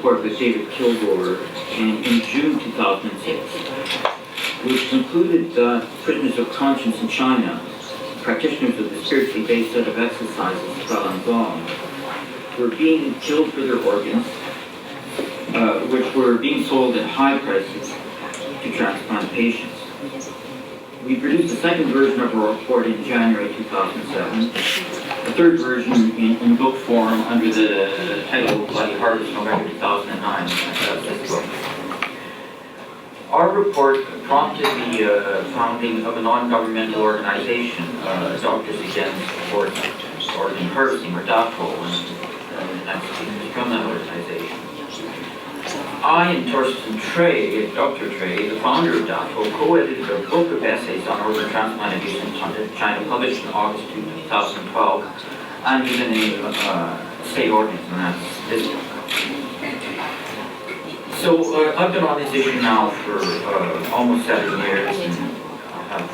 report by David Kilgour in June 2006, which concluded that prisoners of conscience in China, practitioners of the spiritually based set of exercises, Falun Gong, were being killed for their organs, which were being sold at high prices to transplant patients. We produced the second version of our report in January 2007, the third version in book form under the title Bloody Harvest, November 2009. That's this book. Our report prompted the founding of a non-governmental organization, Doctors Against Organ Harvesting, or DAFO, and that's from that organization. I and Torsten Trey, Dr. Trey, the founder of DAFO, co-edited a book of essays on organ transplant abuse in China, published in August 2012, under the name of State Organism, and that's this book. So I've been on this issue now for almost 7 years, and have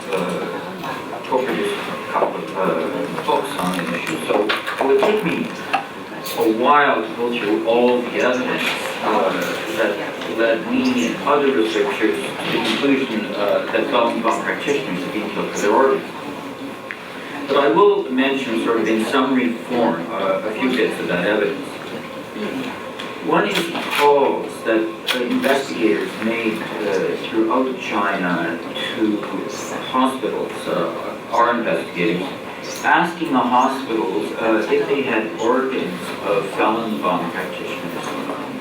co-produced a couple of books on the issue. So it would take me a while to go through all the evidence that led me and other researchers to the conclusion that Falun Gong practitioners are being killed for their organs. But I will mention, sort of in summary form, a few bits of that evidence. One is the calls that investigators made throughout China to hospitals, our investigators, asking the hospitals if they had organs of Falun Gong practitioners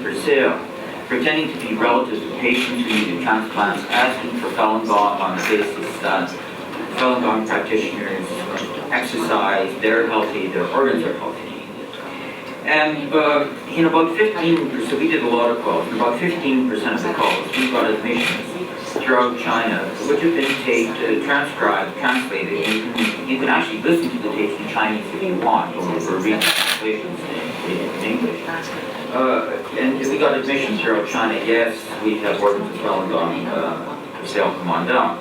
for sale, pretending to be relatives of patients who needed transplants, asking for Falun Gong on the basis that Falun Gong practitioners exercise, they're healthy, their organs are healthy. And in about 15%, so we did a lot of calls, in about 15% of the calls, we got admissions throughout China, which have been taped, transcribed, translated. You can actually listen to the tapes in Chinese if you want, or read translations in English. And we got admissions throughout China. Yes, we have organs of Falun Gong for sale, come on down.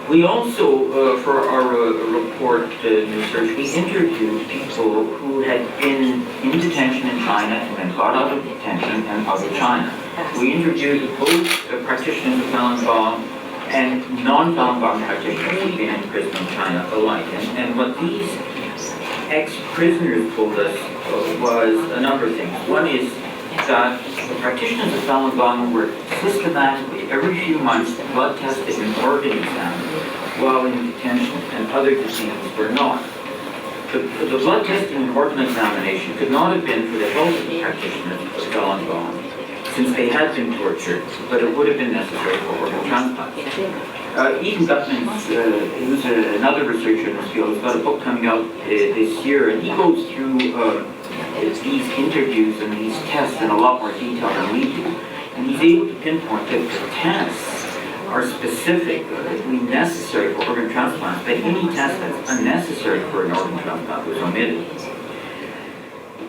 We also, for our report research, we interviewed people who had been in detention in China and then got out of detention and out of China. We interviewed both practitioners of Falun Gong and non-Falun Gong practitioners who've been in prison in China alike. And what these ex-prisoners told us was a number of things. One is that the practitioners of Falun Gong were systematically, every few months, blood tested and organ examined while in detention, and other detainees were not. The blood testing and organ examination could not have been for the health of the practitioners of Falun Gong, since they had been tortured, but it would have been necessary for organ transplant. Ethan Gutman, who's another researcher in this field, has got a book coming out this year, and he goes through these interviews and these tests in a lot more detail than we do. And he's able to pinpoint that the tests are specifically necessary for organ transplant, that any test that's unnecessary for an organ transplant was omitted.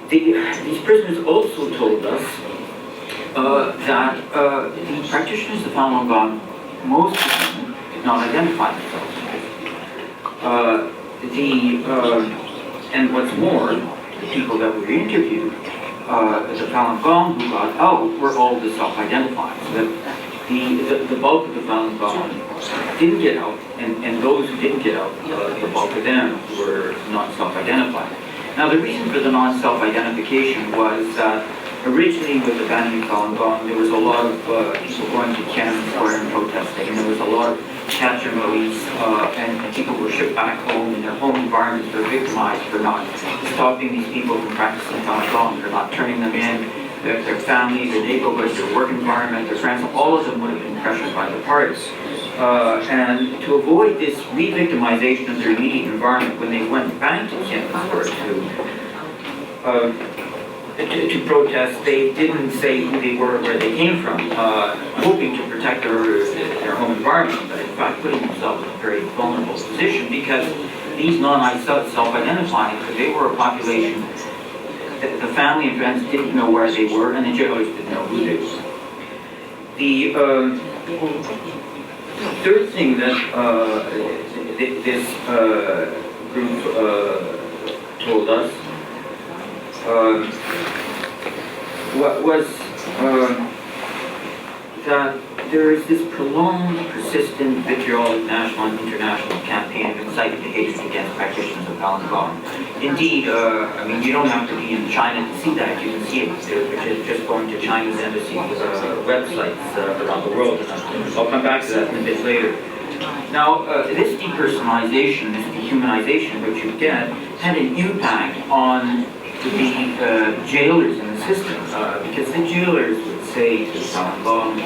These prisoners also told us that the practitioners of Falun Gong, most of them did not identify themselves. And what's more, the people that were interviewed, the Falun Gong who got out, were all the self-identified. So that the bulk of the Falun Gong didn't get out, and those who didn't get out, the bulk of them were not self-identified. Now, the reason for the non-self-identification was that originally with the banning of Falun Gong, there was a lot of people going to Tiananmen Square and protesting, and there was a lot of catch and release, and people were shipped back home in their home environments, were victimized for not stopping these people from practicing Falun Gong, for not turning them in, their family, their neighborhoods, their work environment, their friends, all of them would have been pressured by the parties. And to avoid this re-victimization of their immediate environment, when they went back to Tiananmen Square to protest, they didn't say who they were or where they came from, hoping to protect their home environment, but in fact putting themselves in a very vulnerable position, because these non-self-identifying, they were a population that the family and friends didn't know where they were, and the jailers didn't know who they were. The third thing that this group told us was that there is this prolonged, persistent, vitriolic national and international campaign of inciting hatred against practitioners of Falun Gong. Indeed, I mean, you don't have to be in China to see that. You can see it just going to China's embassy websites around the world. I'll come back to that in a bit later. Now, this depersonalization, this dehumanization which you get, had an impact on the jailers in the system, because the jailers would say to Falun Gong,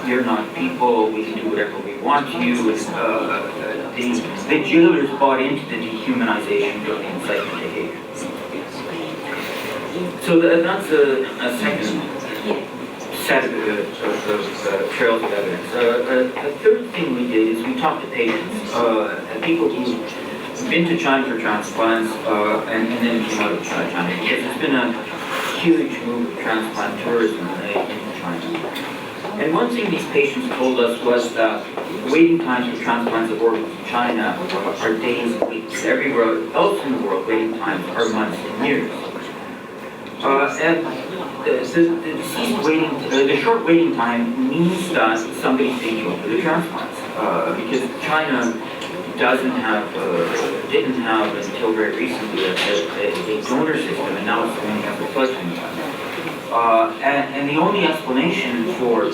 you're not people, we can do whatever we want to you. The jailers bought into the dehumanization of the incitement to hate. So that's a second set of trails of evidence. A third thing we did is we talked to patients, people who've been to China for transplants and then came out of China, because there's been a huge move of transplant tourism in China. And one thing these patients told us was that waiting times for transplants of organs in China are days and weeks. Everywhere else in the world, waiting times are months and years. And the short waiting time means that somebody's being killed for the transplants, because China didn't have until very recently a donor system, and now it's going to have a collection. And the only explanation for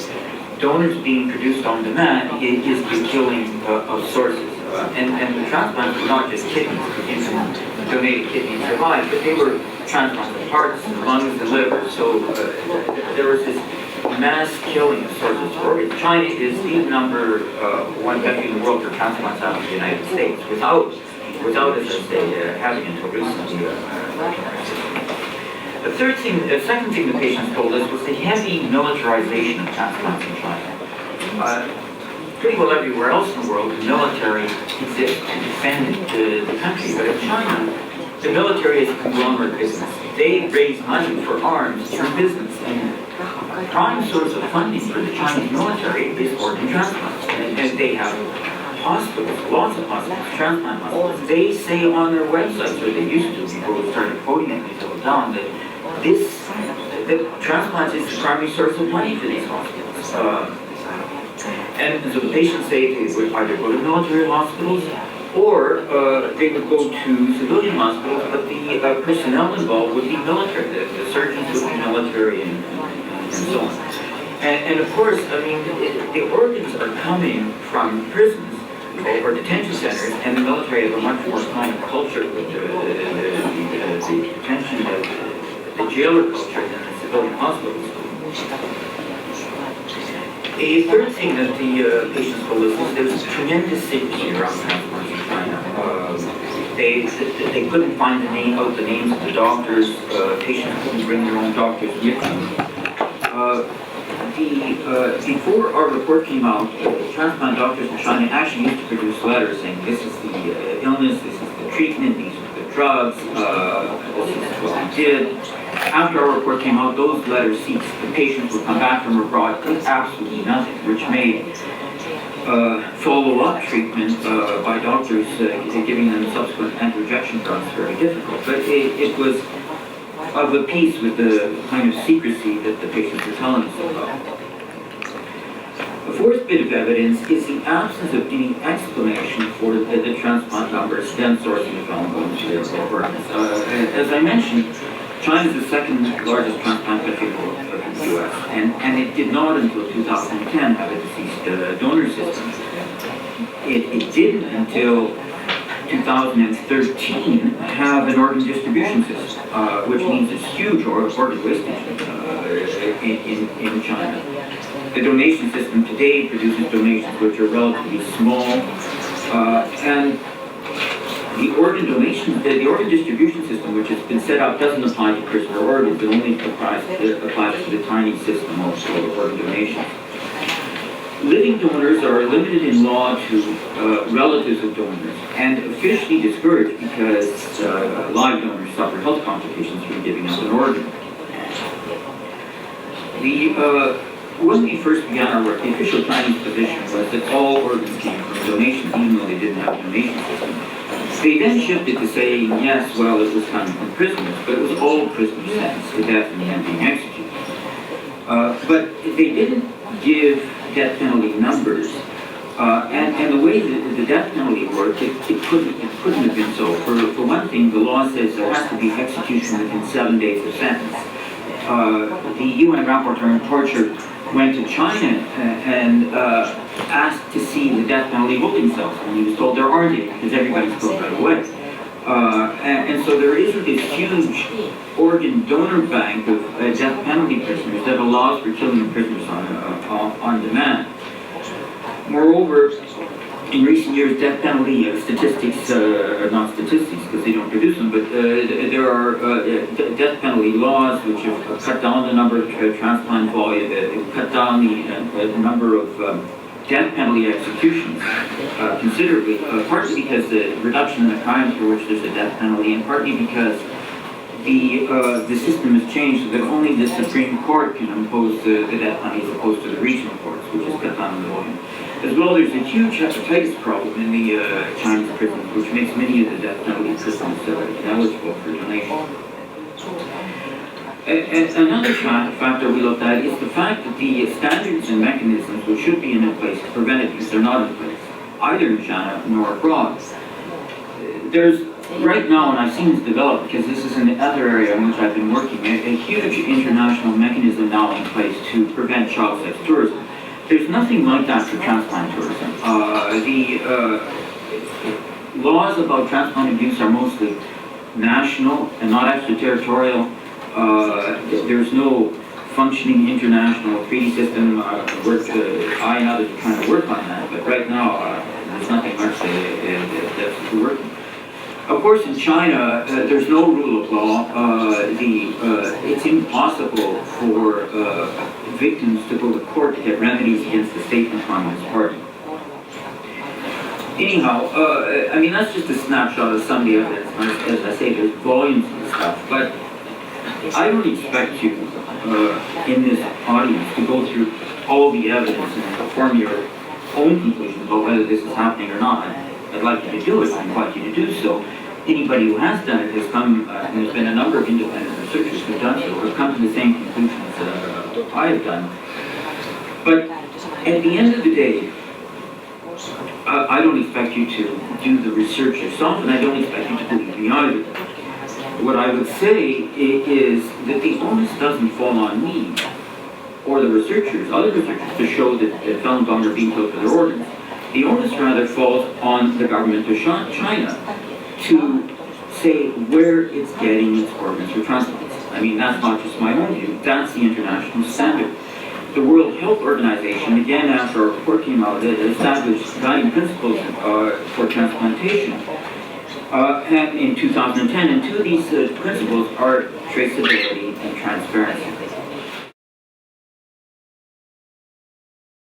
donors being produced on demand is the killing of sources. And the transplants were not just kidneys, because donated kidneys survived, but they were transplants of hearts, and lungs, and liver. So there was this mass killing of sources of organs. China is the number one country in the world for transplants out of the United States, without, as I say, having until recently. The second thing the patients told us was the heavy militarization of transplants in China. Pretty well everywhere else in the world, the military exists to defend the country, but in China, the military is a conglomerate business. They raise money for arms through business, and the prime source of funding for the Chinese military is organ transplants. And they have hospitals, lots of hospitals, transplant hospitals. They say on their websites, or they used to before we started quoting it, they took it down, that the transplants is the primary source of money for these hospitals. And so the patients say they would either go to military hospitals or they would go to civilian hospitals, but the personnel involved would be military. The surgeons would be military and so on. And of course, I mean, the organs are coming from prisons or detention centers, and the military have a much more kind of culture with the detention, the jailer culture than the civilian hospitals. A third thing that the patients told us is there's tremendous secrecy around transplants in China. They couldn't find the names of the doctors. Patients couldn't bring their own doctors with them. Before our report came out, transplant doctors in China actually used to produce letters saying this is the illness, this is the treatment, these are the drugs, this is what we did. After our report came out, those letters ceased. The patients would come back from abroad with absolutely nothing, which made follow-up treatment by doctors giving them subsequent anti-rejection drugs very difficult. But it was of a piece with the kind of secrecy that the patients were telling us about. The fourth bit of evidence is the absence of any explanation for the transplant numbers stem sourcing of Falun Gong to their organs. As I mentioned, China is the second largest transplant country in the world after the US, and it did not until 2010 have a deceased donor system. It didn't until 2013 have an organ distribution system, which means it's huge organ wastage in China. The donation system today produces donations which are relatively small, and the organ distribution system, which has been set up, doesn't apply to prisoner organs. It only applies to the tiny system of organ donations. Living donors are limited in law to relatives of donors and officially discouraged because live donors suffer health complications from giving up an organ. When we first began our work, the official Chinese position was that all organs came from donations, even though they didn't have a donation system. They then shifted to saying, yes, well, it was coming from prisoners, but it was all prisoners sentenced to death and then being executed. But they didn't give death penalty numbers. And the way that the death penalty worked, it couldn't have been so. For one thing, the law says there has to be execution within 7 days of sentence. The UN rapporteur on torture went to China and asked to see the death penalty holding cells, and he was told there aren't any because everybody's killed right away. And so there isn't this huge organ donor bank of death penalty prisoners that allows for killing prisoners on demand. Moreover, in recent years, death penalty statistics, not statistics because they don't produce them, but there are death penalty laws which have cut down the number of transplant volume, cut down the number of death penalty executions considerably, partly because the reduction in the crimes for which there's a death penalty, and partly because the system has changed so that only the Supreme Court can impose the death penalty as opposed to the regional courts, which has cut down the volume. As well, there's a huge hepatitis problem in the Chinese prisons, which makes many of the death penalty prisons ineligible for donation. And another factor we looked at is the fact that the standards and mechanisms which should be in place to prevent abuse are not in place, either in China nor abroad. There's right now, and I've seen this develop because this is another area in which I've been working, a huge international mechanism now in place to prevent child sex tourism. There's nothing like that for transplant tourism. The laws about transplant abuse are mostly national and not extraterritorial. There's no functioning international treaty system. I and others are trying to work on that, but right now there's nothing much that's working. Of course, in China, there's no rule of law. It's impossible for victims to go to court to get remedies against the state and Communist Party. Anyhow, I mean, that's just a snapshot of some of the evidence. As I say, there's volumes of stuff, but I don't expect you in this audience to go through all the evidence and form your own conclusions about whether this is happening or not. I'd like you to do it. I invite you to do so. Anybody who has done it has come, and there's been a number of independent researchers who have done so, have come to the same conclusions I have done. But at the end of the day, I don't expect you to do the research yourself, and I don't expect you to believe me either. What I would say is that the onus doesn't fall on me or the researchers, other researchers, to show that Falun Gong are being killed for their organs. The onus rather falls on the government of China to say where it's getting its organs for transplants. I mean, that's not just my own view, that's the international standard. The World Health Organization, again after our report came out, established guiding principles for transplantation in 2010, and two of these principles are traceability and transparency.